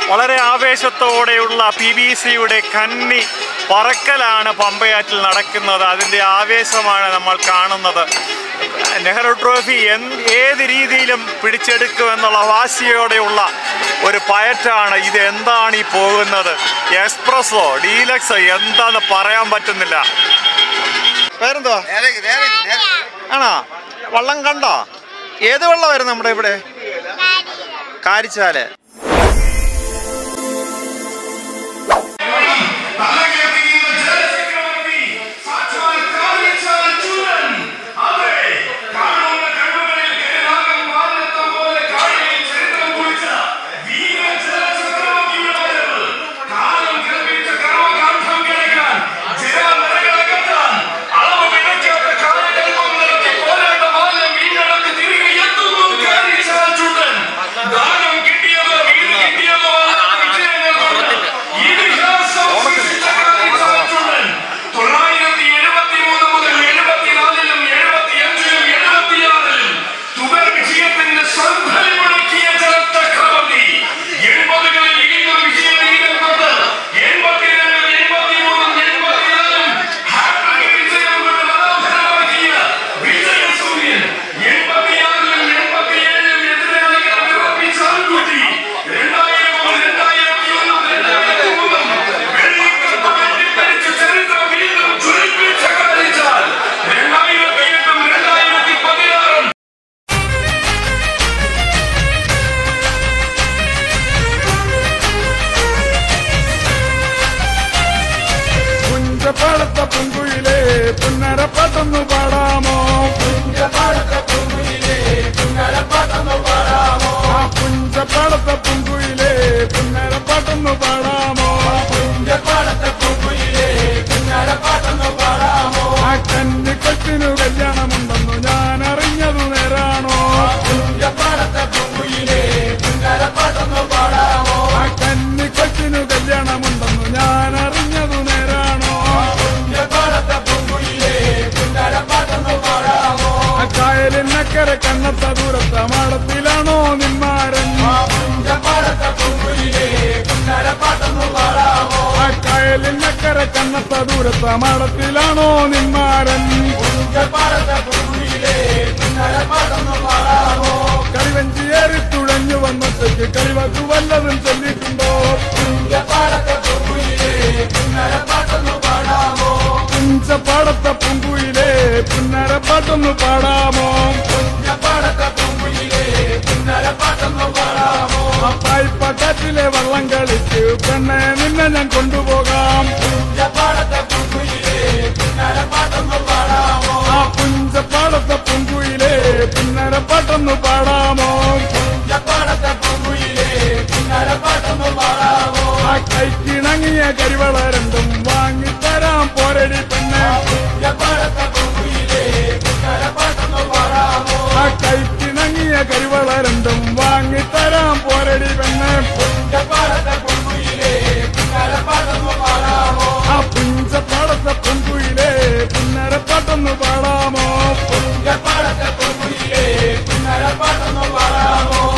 വളരെ ആവേശത്തോടെയുള്ള PBCയുടെ കന്നി പറക്കലാണ് പമ്പയാറ്റിൽ നടക്കുന്നത്. അതിൻ്റെ ആവേശമാണ് നമ്മൾ കാണുന്നത്. നെഹ്റു ട്രോഫി ഏത് രീതിയിലും പിടിച്ചെടുക്കുമെന്നുള്ള വാശിയോടെയുള്ള ഒരു പയറ്റാണ് ഇത്. എന്താണ് ഈ പോകുന്നത്? എക്സ്പ്രസ്സോ ഡീലക്സോ എന്താന്ന് പറയാൻ പറ്റുന്നില്ല. പേരെന്തുവാ? ആണോ? വള്ളം കണ്ടോ? ഏത് വെള്ളമായിരുന്നു നമ്മുടെ ഇവിടെ? കാരിച്ചാല്. കണ്ണത്ത ദൂരത്ത മാടത്തിലാണോ നിന്മാരൻ? കായലിനക്കര കണ്ണത്ത ദൂരത്ത മാടത്തിലാണോ നിന്മാരൻ? കളിവഞ്ചിയേറി തുഴഞ്ഞു വന്നത്തേക്ക് കളിവാക്കു വല്ലതും ചൊല്ലിയിട്ടുണ്ടോ? കുഞ്ചപ്പാടത്തെ പൂങ്കുയിലേ പുന്നരപ്പാട്ടൊന്നു പാടാമോ? പായ്പട്ടത്തിലെ വള്ളം കളിച്ച് പെണ്ണെ നിന്നെ ഞാൻ കൊണ്ടുപോകാം. ആ പുഞ്ചപ്പാടത്തെ പൂങ്കുയിലേ പുന്നരപ്പാട്ടൊന്നു പാടാമോ? ആ കൈക്കിണങ്ങിയ കരിവള രണ്ടും വാങ്ങിത്തരാം പോരടി പെണ്ണെ. ആ കൈക്കിണങ്ങിയ കരിവള രണ്ടും വാങ്ങിത്തരാം പോരടി പെണ്ണെ. ആ പുഞ്ചപ്പാടത്തെ പൊൻകുയിലേ പുന്നരപ്പാട്ടൊന്നു പാടാമോ?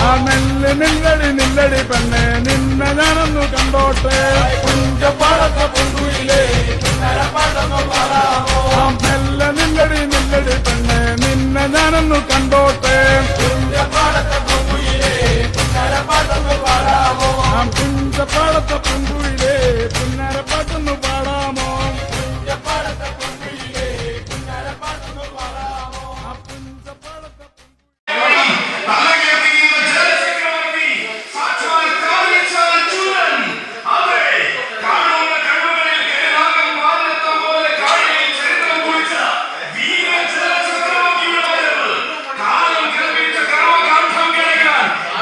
ആ നെല്ല് നില്ലടി നില്ലടി പെണ്ണെ നിന്നെ ഞാനൊന്നു കണ്ടോട്ടെ. ആ മെല്ലെ നില്ലടി നില്ലടി പെണ്ണെ നിന്നെ ഞാനൊന്നു കണ്ടോട്ടെ. ആ പുഞ്ചപ്പാടത്തെ പൊൻകുയിലേ പുന്നരപ്പാട്ടൊന്നു പാടാമോ? ആ പുഞ്ചപ്പാടത്തെ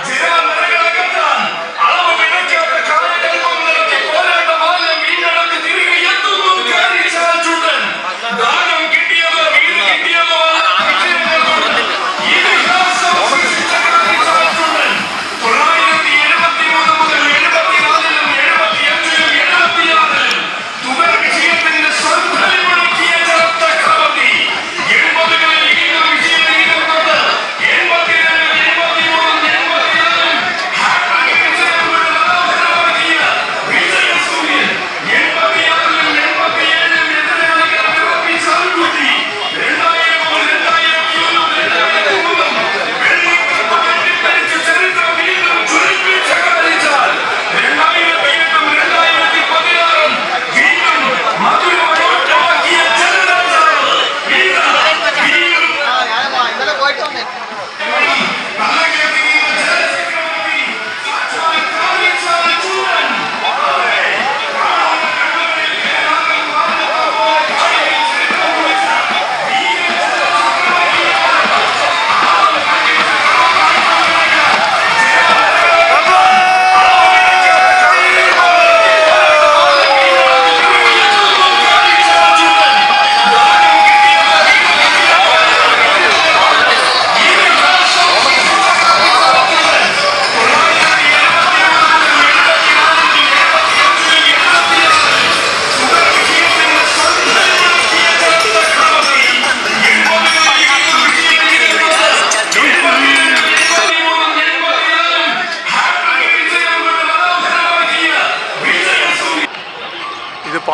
Jera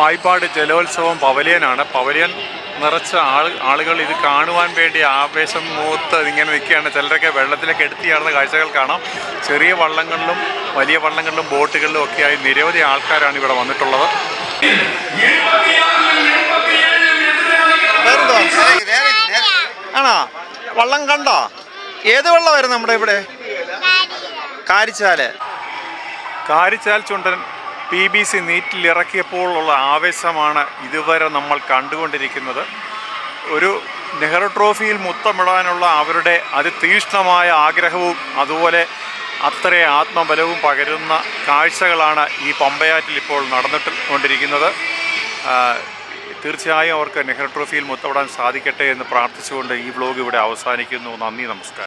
വായ്പാട് ജലോത്സവം പവലിയനാണ്. പവലിയൻ നിറച്ച ആളുകൾ ഇത് കാണുവാൻ വേണ്ടി ആവേശം മൂത്ത് ഇങ്ങനെ നിൽക്കുകയാണ്. ചിലരൊക്കെ വെള്ളത്തിലേക്ക് എടുത്തിയാടുന്ന കാഴ്ചകൾ കാണാം. ചെറിയ വള്ളങ്ങളിലും വലിയ വള്ളങ്ങളിലും ബോട്ടുകളിലും ഒക്കെയായി നിരവധി ആൾക്കാരാണ് ഇവിടെ വന്നിട്ടുള്ളത്. ആണോ? വള്ളം കണ്ടോ? ഏത് വള്ളമായിരുന്നു നമ്മുടെ ഇവിടെ? കാരിച്ചാൽ ചുണ്ടൻ PBC നീറ്റിൽ ഇറക്കിയപ്പോൾ ഉള്ള ആവേശമാണ് ഇതുവരെ നമ്മൾ കണ്ടുകൊണ്ടിരിക്കുന്നത്. ഒരു നെഹ്റു ട്രോഫിയിൽ മുത്തമിടാനുള്ള അവരുടെ അതിതീക്ഷ്ണമായ ആഗ്രഹവും അതുപോലെ അത്ര ആത്മബലവും പകരുന്ന കാഴ്ചകളാണ് ഈ പമ്പയാറ്റിൽ ഇപ്പോൾ നടന്നിട്ടുകൊണ്ടിരിക്കുന്നത്. തീർച്ചയായും അവർക്ക് നെഹ്റു ട്രോഫിയിൽ മുത്തമിടാൻ സാധിക്കട്ടെ എന്ന് പ്രാർത്ഥിച്ചുകൊണ്ട് ഈ വ്ലോഗ് ഇവിടെ അവസാനിക്കുന്നു. നന്ദി, നമസ്കാരം.